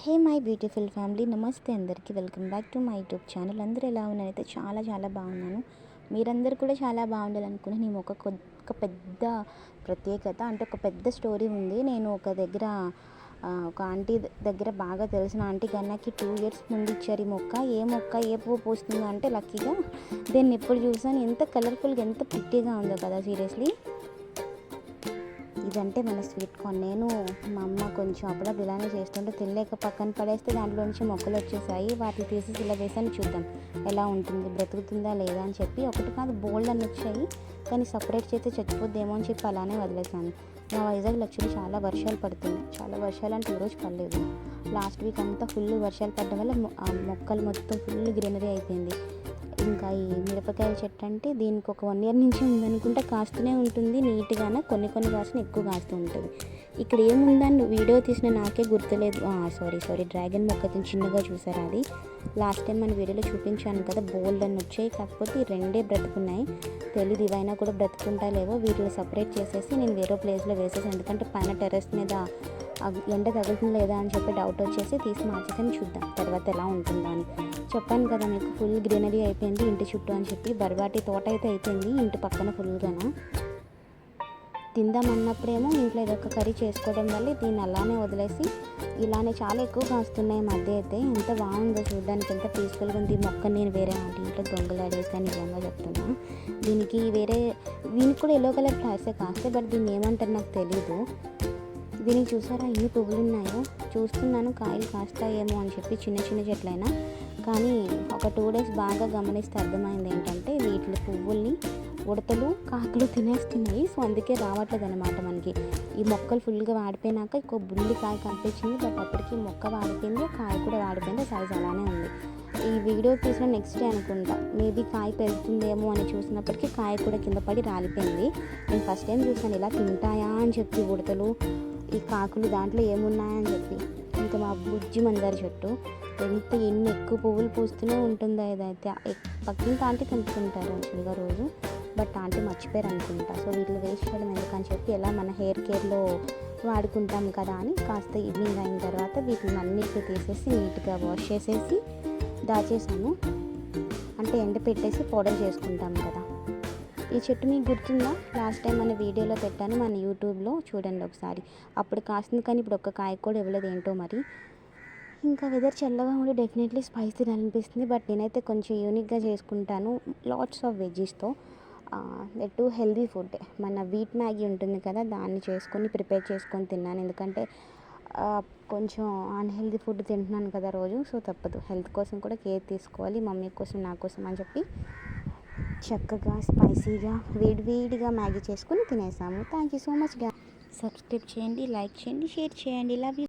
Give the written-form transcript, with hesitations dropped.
Hey my beautiful family, నమస్తే అందరికీ. Welcome back to my YouTube channel. అందరూ ఎలా ఉన్నారైతే చాలా చాలా బాగున్నాను. మీరందరూ కూడా చాలా బాగుండాలనుకున్నాను. నేను ఒక పెద్ద ప్రత్యేకత అంటే ఒక పెద్ద స్టోరీ ఉంది. నేను ఒక ఆంటీ దగ్గర బాగా తెలిసిన ఆంటీ గన్నకి 2 years ముందు ఇచ్చారు ఈ మొక్క. ఏ పువ్వు పూస్తుందో అంటే లక్కీగా దీన్ని ఎప్పుడు చూసాను. ఎంత కలర్ఫుల్గా ఎంత ప్రిట్టీగా ఉందో కదా సీరియస్లీ. ఇదంటే మన స్వీట్ కార్న్. నేను మా అమ్మ కొంచెం అప్పుడప్పుడు ఇలానే చేస్తుంటే తినలేక పక్కన పడేస్తే దాంట్లో నుంచి మొక్కలు వచ్చేసాయి. వాటిని తీసేసి ఇలా వేసాను, చూద్దాం ఎలా ఉంటుంది, బ్రతుకుతుందా లేదా అని చెప్పి. ఒకటి కాదు బోల్డ్ అని వచ్చాయి, కానీ సపరేట్ చేస్తే చచ్చిపోద్దేమో అని చెప్పి అలానే వదిలేసాను. మా వైజాగ్లో యాక్చువల్లీ చాలా వర్షాలు పడుతున్నాయి. చాలా వర్షాలు అంటే ఈరోజు పడలేదు, లాస్ట్ వీక్ అంతా ఫుల్ వర్షాలు పడడం వల్ల మొక్కలు మొత్తం ఫుల్ గ్రీనరీ అయిపోయింది. ఇంకా ఈ మిరపకాయల చెట్టు అంటే దీనికి ఒక 1 year నుంచి ఉందనుకుంటే కాస్తూనే ఉంటుంది నీట్గానే. కొన్ని కాసిన ఎక్కువ కాస్తూ ఉంటుంది. ఇక్కడ ఏముందని వీడియో తీసిన నాకే గుర్తులేదు. సారీ డ్రాగన్ మొక్క చిన్నగా చూసారు. అది లాస్ట్ టైం మన వీడియోలో చూపించాను కదా, బోల్డ్ అని వచ్చాయి. కాకపోతే ఈ 2 బ్రతుకున్నాయి. తెలీదు ఇవైనా కూడా బ్రతుకుంటా లేవో. వీటిని సపరేట్ చేసేసి నేను వేరే ప్లేస్లో వేసేసి, ఎందుకంటే పైన టెర్రస్ మీద ఎండ తగులుతుంది లేదా అని చెప్పి డౌట్ వచ్చేసి తీసి మార్చేసి చూద్దాం తర్వాత ఎలా ఉంటుందా అని. చెప్పాను కదా మీకు ఫుల్ గ్రీనరీ అయిపోయింది ఇంటి చుట్టూ అని చెప్పి. బర్బాటి తోట అయితే అయిపోయింది ఇంటి పక్కన ఫుల్గాన. తిందామన్నప్పుడేమో ఇంట్లో ఏదో ఒక కర్రీ చేసుకోవడం వల్ల దీన్ని అలానే వదిలేసి ఇలానే చాలా ఎక్కువ కాస్తున్నాయి మధ్య అయితే. ఎంత బాగుందో చూడడానికి, ఎంత పీస్ఫుల్గా ఉంది. మొక్క నేను వేరే ఆంటీ ఇంట్లో దొంగలాడేసాను, నిజంగా చెప్తున్నా. దీనికి కూడా ఎల్లో కలర్ ఫ్లవర్సే కాస్తాయి, బట్ దీన్ని ఏమంటారు నాకు తెలీదు. దీనికి చూసారా ఎన్ని పువ్వులు ఉన్నాయో. చూస్తున్నాను కాయలు కాస్తాయేమో అని చెప్పి, చిన్న చెట్లైనా. కానీ ఒక 2 days బాగా గమనిస్తే అర్థమైంది ఏంటంటే వీటి పువ్వుల్ని ఉడతలు కాకులు తినేస్తున్నాయి. సో అందుకే రావట్లేదు అనమాట మనకి. ఈ మొక్కలు ఫుల్గా వాడిపోయినాక ఇంకో బుల్లి కాయ కనిపించింది, బట్ అప్పటికి మొక్క వాడిపోయింది, కాయ కూడా వాడిపోయింది. సైజ్ అలానే ఉంది. ఈ వీడియో తీసిన నెక్స్ట్ డే అనుకుంటా మేబీ కాయ పెరుగుతుందేమో అని చూసినప్పటికీ కాయ కూడా కింద పడి రాలిపోయింది. నేను ఫస్ట్ టైం చూసాను ఇలా తింటాయా అని చెప్పి ఉడతలు ఈ కాకులు, దాంట్లో ఏమున్నాయని చెప్పి. ఇంకా మా బుజ్జి మందార చెట్టు ఎన్ని ఎక్కువ పువ్వులు పూస్తూనే ఉంటుందో. ఇదైతే పక్కింటి ఆంటీ తెంపుకుంటారు యాక్చువల్గా రోజు, బట్ ఆంటీ మర్చిపోయారు అనుకుంటా. సో వీటిని వేస్ట్ చేయడం ఎందుకని చెప్పి ఎలా మన హెయిర్ కేర్లో వాడుకుంటాం కదా అని కాస్త ఈవినింగ్ అయిన తర్వాత వీటిని అన్నిటిని తీసేసి నీట్గా వాష్ చేసేసి దాచేసాను. అంటే ఎండ పెట్టేసి పౌడర్ చేసుకుంటాం కదా. ఈ చెట్టు మీకు గుర్తుందా? లాస్ట్ టైం మన వీడియోలో పెట్టాను మన యూట్యూబ్లో, చూడండి ఒకసారి. అప్పుడు కాస్తుంది కానీ ఇప్పుడు ఒక్క కాయ కూడా ఇవ్వలేదు, ఏంటో మరి. ఇంకా వెదర్ చల్లగా ఉండి డెఫినెట్లీ స్పైసీ తినాలనిపిస్తుంది, బట్ నేనైతే కొంచెం యూనిక్గా చేసుకుంటాను లాట్స్ ఆఫ్ వెజ్జీస్తో. That healthy food. మన వీట్ మ్యాగీ ఉంటుంది కదా, దాన్ని ప్రిపేర్ చేసుకొని తిన్నాను. ఎందుకంటే కొంచెం అన్హెల్దీ ఫుడ్ తింటున్నాను కదా రోజు. సో తప్పదు, హెల్త్ కోసం కూడా కేర్ తీసుకోవాలి. మమ్మీ కోసం నా కోసం అని చెప్పి చక్కగా స్పైసీగా వేడిగా మ్యాగీ చేసుకొని తినేసాము. Thank you so much. Subscribe చేయండి, లైక్ చేయండి, షేర్ చేయండి. Love you.